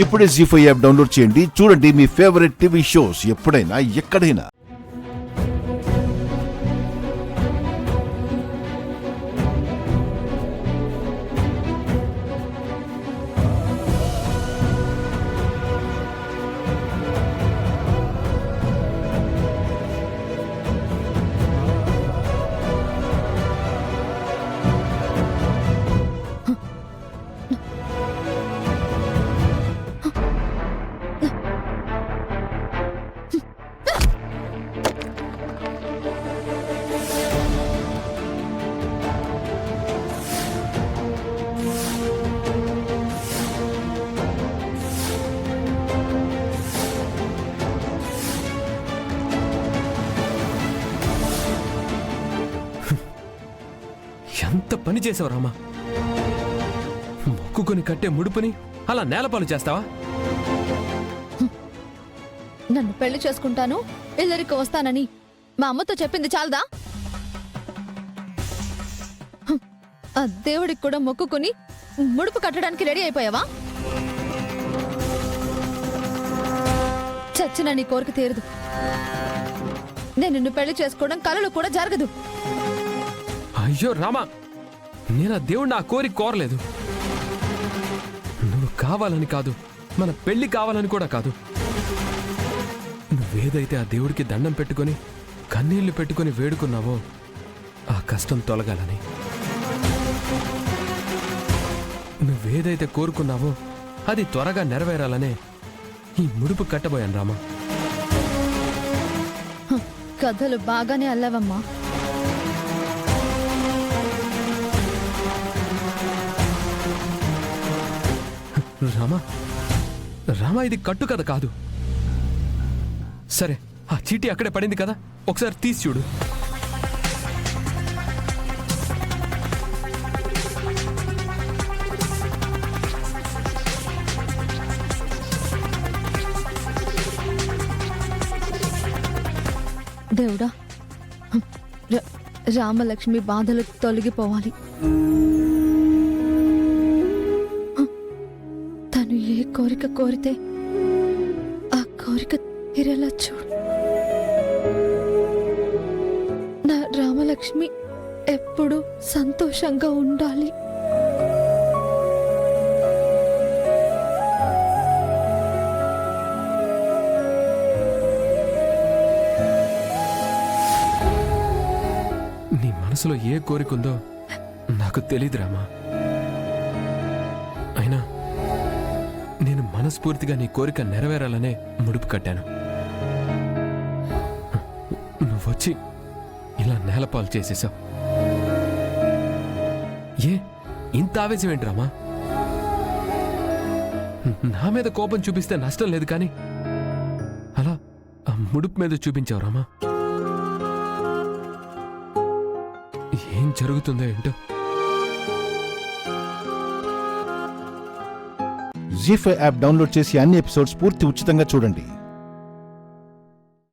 ఇప్పుడే జీ5 app download చేయండి. చూడండి మీ ఫేవరెట్ టీవీ షోస్ ఎప్పుడైనా ఎక్కడైనా. ఎంత పని చేసావు రామా. మొక్కుకొని కట్టే ముడుపుని అలా నేలపాలు చేస్తావా? నన్ను పెళ్లి చేసుకుంటాను, ఇల్లరికి వస్తానని మా అమ్మతో చెప్పింది చాలదా? ఆ దేవుడికి కూడా మొక్కుకొని ముడుపు కట్టడానికి రెడీ అయిపోయావా? చచ్చిన నీ కోరిక తీరదు. నేను నిన్ను పెళ్లి చేసుకోవడం కలలు కూడా జరగదు. అయ్యో రామా, నేను ఆ దేవుడిని ఆ కోరిక కోరలేదు. నువ్వు కావాలని కాదు, మన పెళ్లి కావాలని కూడా కాదు. నువ్వేదైతే ఆ దేవుడికి దండం పెట్టుకొని కన్నీళ్లు పెట్టుకొని వేడుకున్నావో ఆ కష్టం తొలగాలని. నువ్వేదైతే కోరుకున్నావో అది త్వరగా నెరవేరాలనే ఈ ముడుపు కట్టబోయాను రామా. కథలు బాగానే అల్లవమ్మా. రామా రామా, ఇది కట్టు కథ కాదు. సరే, ఆ చీటీ అక్కడే పడింది కదా, ఒకసారి తీసి చూడు. దేవుడా, రామలక్ష్మి బాధలు తొలగిపోవాలి. తను ఏ కోరిక కోరితే ఆ కోరిక తీరేలా చూడు. నా రామలక్ష్మి ఎప్పుడు సంతోషంగా ఉండాలి. నీ మనసులో ఏ కోరిక ఉందో నాకు తెలీదు రామా. అయినా నేను మనస్ఫూర్తిగా నీ కోరిక నెరవేరాలనే ముడుపు కట్టాను. నువ్వొచ్చి ఇలా నేలపాలు చేసేసావు. ఏ ఇంత ఆవేశం ఏంటి రామా? నా మీద కోపం చూపిస్తే నష్టం లేదు, కానీ అలా ఆ ముడుపు మీద చూపించావు రామా. ఏం జరుగుతుందో ఏంటో. జీ5 యాప్ డౌన్లోడ్ చేసి అన్ని ఎపిసోడ్స్ పూర్తి ఉచితంగా చూడండి.